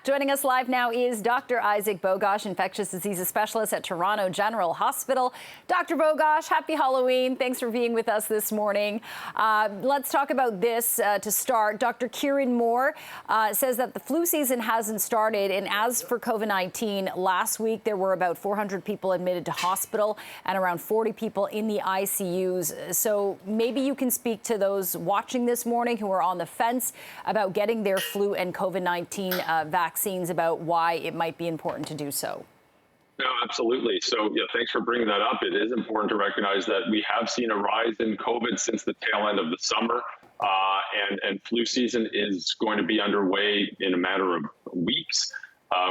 Joining us live now is Dr. Isaac Bogoch, Infectious Diseases Specialist at Toronto General Hospital. Dr. Bogoch, happy Halloween. Thanks for being with us this morning. Let's talk about this to start. Dr. Kieran Moore says that the flu season hasn't started. And as for COVID-19, last week there were about 400 people admitted to hospital and around 40 people in the ICUs. So maybe you can speak to those watching this morning who are on the fence about getting their flu and COVID-19 vaccines, about why it might be important to do so. No, absolutely. So, yeah, thanks for bringing that up. It is important to recognize that we have seen a rise in COVID since the tail end of the summer, and flu season is going to be underway in a matter of weeks.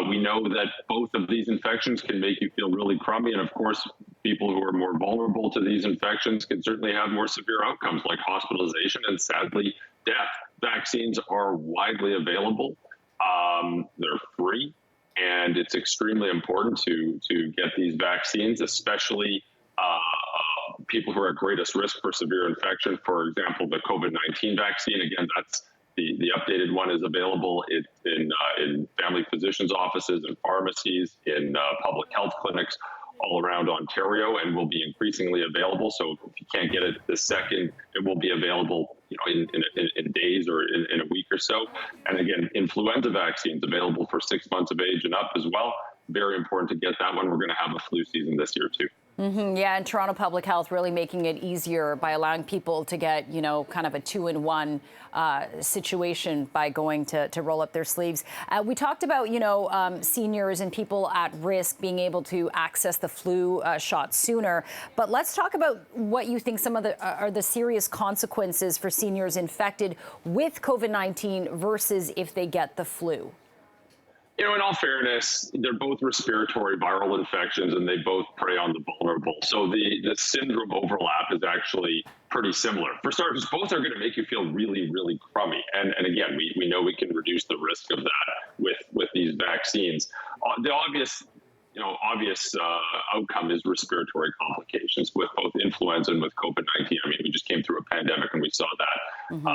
We know that both of these infections can make you feel really crummy, and of course, people who are more vulnerable to these infections can certainly have more severe outcomes like hospitalization and, sadly, death. Vaccines are widely available. They're free, and it's extremely important to get these vaccines, especially people who are at greatest risk for severe infection. For example, the COVID-19 vaccine, again, that's the updated one is available in family physicians' offices and pharmacies, in public health clinics all around Ontario, and will be increasingly available. So if you can't get it this second, it will be available, in days or in a week or so. And again, influenza vaccines available for 6 months of age and up as well. Very important to get that one. We're going to have a flu season this year too. Yeah, and Toronto Public Health really making it easier by allowing people to get, kind of a 2-in-1 situation by going to roll up their sleeves. We talked about, seniors and people at risk being able to access the flu shot sooner. But let's talk about what you think some of are the serious consequences for seniors infected with COVID-19 versus if they get the flu. In all fairness, they're both respiratory viral infections, and they both prey on the vulnerable. So the syndrome overlap is actually pretty similar. For starters, both are going to make you feel really, really crummy. And again, we know we can reduce the risk of that with these vaccines. The obvious outcome is respiratory complications with both influenza and with COVID-19. I mean, we just came through a pandemic and we saw that,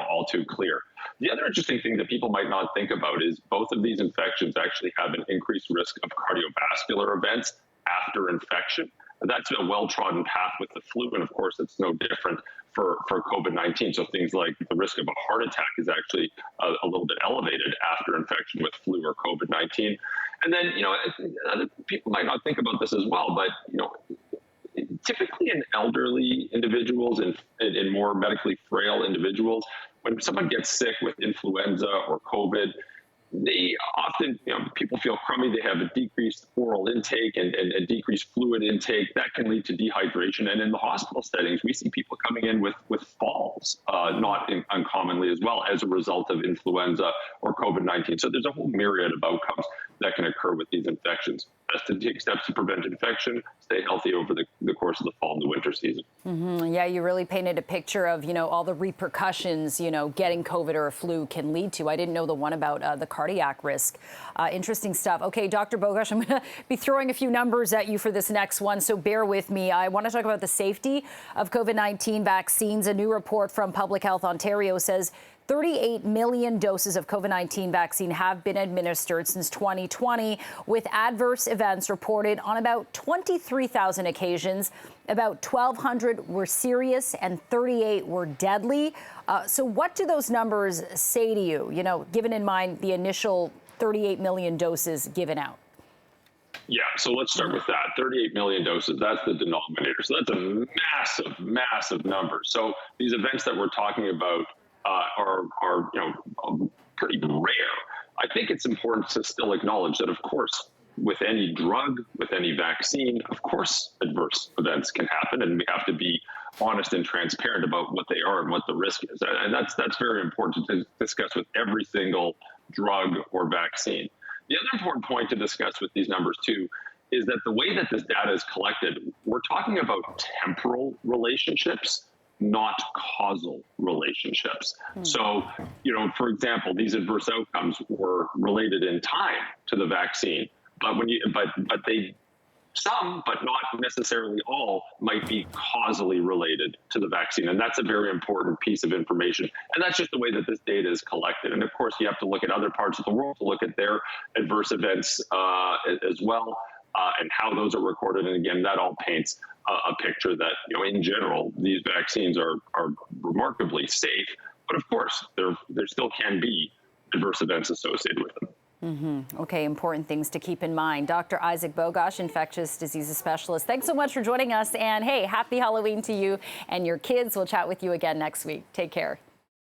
all too clear. The other interesting thing that people might not think about is both of these infections actually have an increased risk of cardiovascular events after infection. That's a well-trodden path with the flu, and of course, it's no different for COVID-19. So things like the risk of a heart attack is actually a little bit elevated after infection with flu or COVID-19. And then, other people might not think about this as well, but, typically in elderly individuals and in more medically frail individuals, when someone gets sick with influenza or COVID, they often, people feel crummy. They have a decreased oral intake and decreased fluid intake. That can lead to dehydration. And in the hospital settings, we see people coming in with falls, not uncommonly as well, as a result of influenza or COVID-19. So there's a whole myriad of outcomes that can occur with these infections. Best to take steps to prevent infection, stay healthy over the course of the fall and the winter season. Yeah, you really painted a picture of, all the repercussions, getting COVID or a flu can lead to. I didn't know the one about the cardiac risk. Interesting stuff. Okay, Dr. Bogoch, I'm going to be throwing a few numbers at you for this next one, so bear with me. I want to talk about the safety of COVID-19 vaccines. A new report from Public Health Ontario says 38 million doses of COVID-19 vaccine have been administered since 2020, with adverse events reported on about 23,000 occasions. About 1,200 were serious and 38 were deadly. So what do those numbers say to you, given in mind the initial 38 million doses given out? Yeah, so let's start with that. 38 million doses, that's the denominator. So that's a massive, massive number. So these events that we're talking about are pretty rare. I think it's important to still acknowledge that, of course, with any drug, with any vaccine, of course, adverse events can happen, and we have to be honest and transparent about what they are and what the risk is. And that's very important to discuss with every single drug or vaccine. The other important point to discuss with these numbers, too, is that the way that this data is collected, we're talking about temporal relationships, not causal relationships. So, for example, these adverse outcomes were related in time to the vaccine, but Some, but not necessarily all, might be causally related to the vaccine. And that's a very important piece of information. And that's just the way that this data is collected. And of course, you have to look at other parts of the world to look at their adverse events as well, and how those are recorded. And again, that all paints a picture that, in general, these vaccines are remarkably safe. But of course, there still can be adverse events associated with them. Okay, important things to keep in mind. Dr. Isaac Bogoch, infectious diseases specialist, thanks so much for joining us. And hey, happy Halloween to you and your kids. We'll chat with you again next week. Take care.